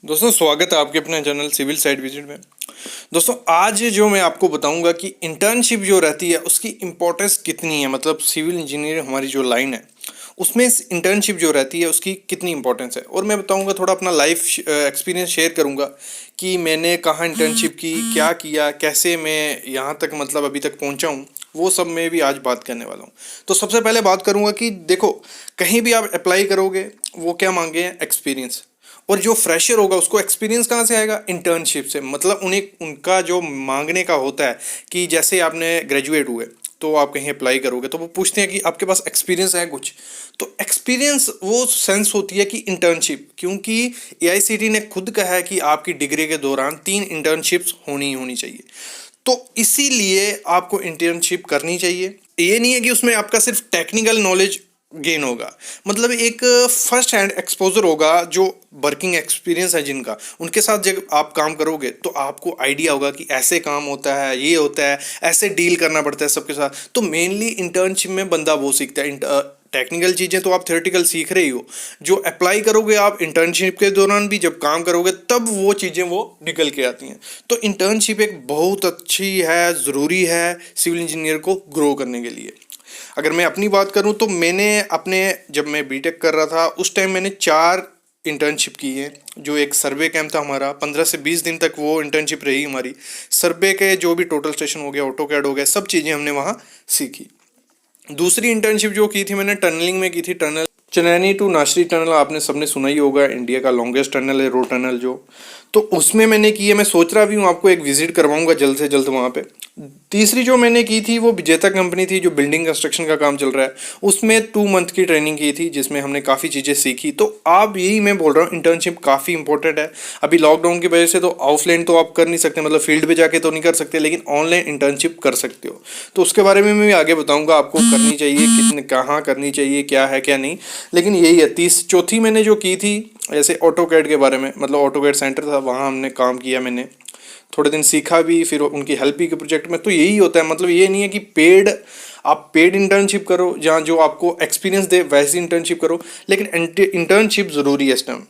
दोस्तों स्वागत है आपके अपने चैनल सिविल साइट विजिट में। दोस्तों आज जो मैं आपको बताऊंगा कि इंटर्नशिप जो रहती है उसकी इम्पोर्टेंस कितनी है, मतलब सिविल इंजीनियर हमारी जो लाइन है उसमें इंटर्नशिप जो रहती है उसकी कितनी इंपॉर्टेंस है। और मैं बताऊंगा, थोड़ा अपना लाइफ एक्सपीरियंस शेयर करूंगा कि मैंने कहाँ इंटर्नशिप की, क्या किया, कैसे मैं यहाँ तक मतलब अभी तक पहुँचा हूँ, वो सब मैं भी आज बात करने वाला हूँ। तो सबसे पहले बात करूँगा कि देखो, कहीं भी आप अप्लाई करोगे वो क्या मांगे हैं, एक्सपीरियंस। और जो फ्रेशर होगा उसको एक्सपीरियंस कहाँ से आएगा, इंटर्नशिप से। मतलब उन्हें उनका जो मांगने का होता है कि जैसे आपने ग्रेजुएट हुए तो आप कहीं अप्लाई करोगे तो वो पूछते हैं कि आपके पास एक्सपीरियंस है कुछ। तो एक्सपीरियंस वो सेंस होती है कि इंटर्नशिप, क्योंकि एआईसीटी ने खुद कहा है कि आपकी डिग्री के दौरान 3 इंटर्नशिप्स होनी ही होनी चाहिए। तो इसीलिए आपको इंटर्नशिप करनी चाहिए। ये नहीं है कि उसमें आपका सिर्फ टेक्निकल नॉलेज गेन होगा, मतलब एक फर्स्ट हैंड एक्सपोजर होगा। जो वर्किंग एक्सपीरियंस है जिनका, उनके साथ जब आप काम करोगे तो आपको आइडिया होगा कि ऐसे काम होता है, ये होता है, ऐसे डील करना पड़ता है सबके साथ। तो मेनली इंटर्नशिप में बंदा वो सीखता है। टेक्निकल चीज़ें तो आप थ्योरेटिकल सीख रहे ही हो, जो अप्लाई करोगे आप इंटर्नशिप के दौरान भी जब काम करोगे तब वो चीज़ें वो निकल के आती हैं। तो इंटर्नशिप एक बहुत अच्छी है, ज़रूरी है सिविल इंजीनियर को ग्रो करने के लिए। अगर मैं अपनी बात करूं तो मैंने अपने, जब मैं बीटेक कर रहा था उस टाइम मैंने 4 इंटर्नशिप की है। जो एक सर्वे कैंप था हमारा, 15 से 20 दिन तक वो इंटर्नशिप रही हमारी। सर्वे के जो भी टोटल स्टेशन हो गया, ऑटो कैड हो गया, सब चीज़ें हमने वहाँ सीखी। दूसरी इंटर्नशिप जो की थी मैंने टनलिंग में की थी। Tunnel Chenani to Nashri tunnel आपने सबने सुना ही होगा, इंडिया का लॉन्गेस्ट टनल है, रोड टनल जो। तो उसमें मैंने की है, मैं सोच रहा भी हूँ आपको एक विजिट करवाऊंगा जल्द से जल्द वहाँ पे। तीसरी जो मैंने की थी वो विजेता कंपनी थी, जो बिल्डिंग कंस्ट्रक्शन का काम चल रहा है, उसमें 2 मंथ की ट्रेनिंग की थी जिसमें हमने काफ़ी चीज़ें सीखी। तो आप यही मैं बोल रहा हूँ, इंटर्नशिप काफ़ी इंपॉर्टेंट है। अभी लॉकडाउन की वजह से तो ऑफलाइन तो आप कर नहीं सकते, मतलब फील्ड पे जाके तो नहीं कर सकते, लेकिन ऑनलाइन इंटर्नशिप कर सकते हो। तो उसके बारे में मैं भी आगे बताऊंगा आपको, करनी चाहिए कितने, कहाँ करनी चाहिए, क्या है क्या नहीं। लेकिन यही है। चौथी मैंने जो की थी, जैसे ऑटो कैड के बारे में, मतलब ऑटो कैड सेंटर था, वहाँ हमने काम किया, मैंने थोड़े दिन सीखा भी, फिर उनकी हेल्प भी की प्रोजेक्ट में। तो यही होता है, मतलब ये नहीं है कि आप पेड इंटर्नशिप करो, जहाँ जो आपको एक्सपीरियंस दे वैसी इंटर्नशिप करो, लेकिन इंटर्नशिप ज़रूरी है इस टाइम।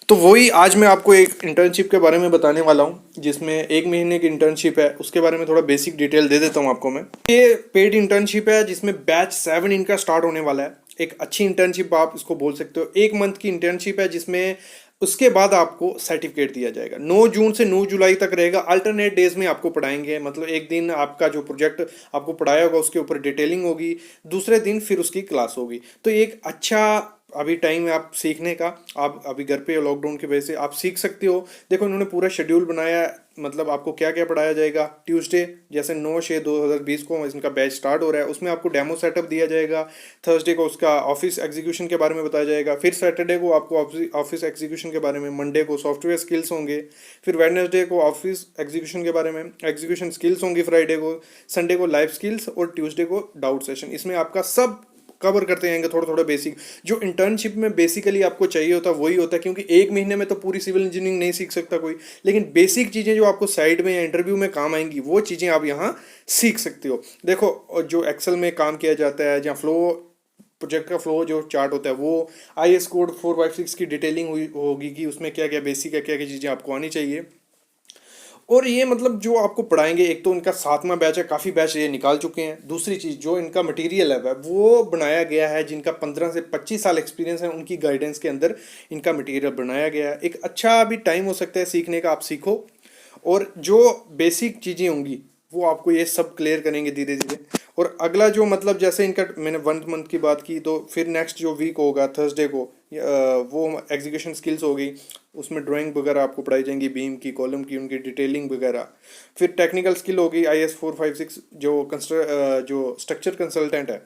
तो वही आज मैं आपको एक इंटर्नशिप के बारे में बताने वाला हूँ, जिसमें 1 महीने की इंटर्नशिप है। उसके बारे में थोड़ा बेसिक डिटेल दे देता हूँ आपको मैं। ये पेड इंटर्नशिप है जिसमें बैच 7 इनका स्टार्ट होने वाला है। एक अच्छी इंटर्नशिप आप इसको बोल सकते हो। 1 मंथ की इंटर्नशिप है जिसमें उसके बाद आपको सर्टिफिकेट दिया जाएगा। 9 जून से 9 जुलाई तक रहेगा। अल्टरनेट डेज में आपको पढ़ाएंगे, मतलब एक दिन आपका जो प्रोजेक्ट आपको पढ़ाया होगा उसके ऊपर डिटेलिंग होगी, दूसरे दिन फिर उसकी क्लास होगी। तो एक अच्छा अभी टाइम है आप सीखने का। आप अभी घर पे लॉकडाउन की वजह से आप सीख सकते हो। देखो इन्होंने पूरा शेड्यूल बनाया है, मतलब आपको क्या क्या पढ़ाया जाएगा। ट्यूसडे जैसे 9/6/2020 को इनका बैच स्टार्ट हो रहा है, उसमें आपको डेमो सेटअप दिया जाएगा। थर्सडे को उसका ऑफिस एग्जीक्यूशन के बारे में बताया जाएगा। फिर सैटरडे को आपको ऑफिस एग्जीक्यूशन के बारे में, मंडे को सॉफ्टवेयर स्किल्स होंगे, फिर वेडनेसडे को ऑफिस एग्जीक्यूशन के बारे में एग्जीक्यूशन स्किल्स होंगी, फ्राइडे को, संडे को लाइफ स्किल्स और ट्यूसडे को डाउट सेशन। इसमें आपका सब कवर करते जाएंगे थोड़ा थोड़ा बेसिक। जो इंटर्नशिप में बेसिकली आपको चाहिए होता है वही होता है, क्योंकि 1 महीने में तो पूरी सिविल इंजीनियरिंग नहीं सीख सकता कोई, लेकिन बेसिक चीज़ें जो आपको साइड में या इंटरव्यू में काम आएंगी वो चीज़ें आप यहाँ सीख सकते हो। देखो जो एक्सेल में काम किया जाता है, जहाँ फ्लो, प्रोजेक्ट का फ्लो जो चार्ट होता है, वो IS कोड 456 की डिटेलिंग हुई होगी कि उसमें क्या क्या बेसिक है, क्या क्या चीज़ें आपको आनी चाहिए। और ये मतलब जो आपको पढ़ाएंगे, एक तो इनका 7वां बैच है, काफ़ी बैच ये निकाल चुके हैं। दूसरी चीज़ जो इनका मटेरियल है वो बनाया गया है, जिनका 15 से 25 साल एक्सपीरियंस है उनकी गाइडेंस के अंदर इनका मटेरियल बनाया गया है। एक अच्छा भी टाइम हो सकता है सीखने का, आप सीखो। और जो बेसिक चीज़ें होंगी वो आपको ये सब क्लियर करेंगे धीरे धीरे। और अगला जो मतलब जैसे इनका मैंने 1 मंथ की बात की, तो फिर नेक्स्ट जो वीक होगा थर्सडे को वो एग्जीक्यूशन स्किल्स होगी। उसमें ड्राइंग वगैरह आपको पढ़ाई जाएंगी, बीम की, कॉलम की, उनकी डिटेलिंग वगैरह। फिर टेक्निकल स्किल होगी, IS 456 जो स्ट्रक्चर कंसल्टेंट है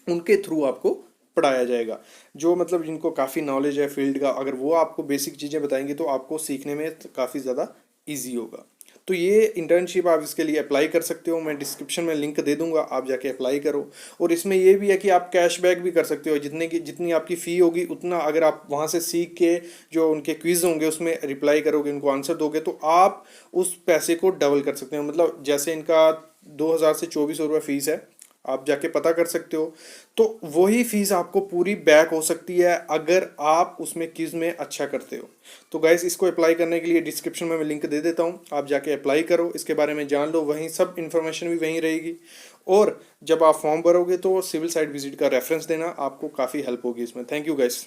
उनके थ्रू आपको पढ़ाया जाएगा। जो मतलब जिनको काफ़ी नॉलेज है फील्ड का, अगर वो आपको बेसिक चीज़ें बताएंगे तो आपको सीखने में काफ़ी ज़्यादा ईजी होगा। तो ये इंटर्नशिप आप इसके लिए अप्लाई कर सकते हो, मैं डिस्क्रिप्शन में लिंक दे दूंगा, आप जाके अप्लाई करो। और इसमें ये भी है कि आप कैशबैक भी कर सकते हो, जितनी आपकी फ़ी होगी उतना, अगर आप वहाँ से सीख के जो उनके क्विज़ होंगे उसमें रिप्लाई करोगे, उनको आंसर दोगे, तो आप उस पैसे को डबल कर सकते हो। मतलब जैसे इनका 2,000 से 2,400 रुपये फ़ीस है, आप जाके पता कर सकते हो। तो वही फीस आपको पूरी बैक हो सकती है अगर आप उसमें क्विज में अच्छा करते हो। तो गाइस इसको अप्लाई करने के लिए डिस्क्रिप्शन में मैं लिंक दे देता हूँ, आप जाके अप्लाई करो, इसके बारे में जान लो, वहीं सब इन्फॉर्मेशन भी वहीं रहेगी। और जब आप फॉर्म भरोगे तो सिविल साइट विजिट का रेफरेंस देना, आपको काफ़ी हेल्प होगी इसमें। Thank you guys.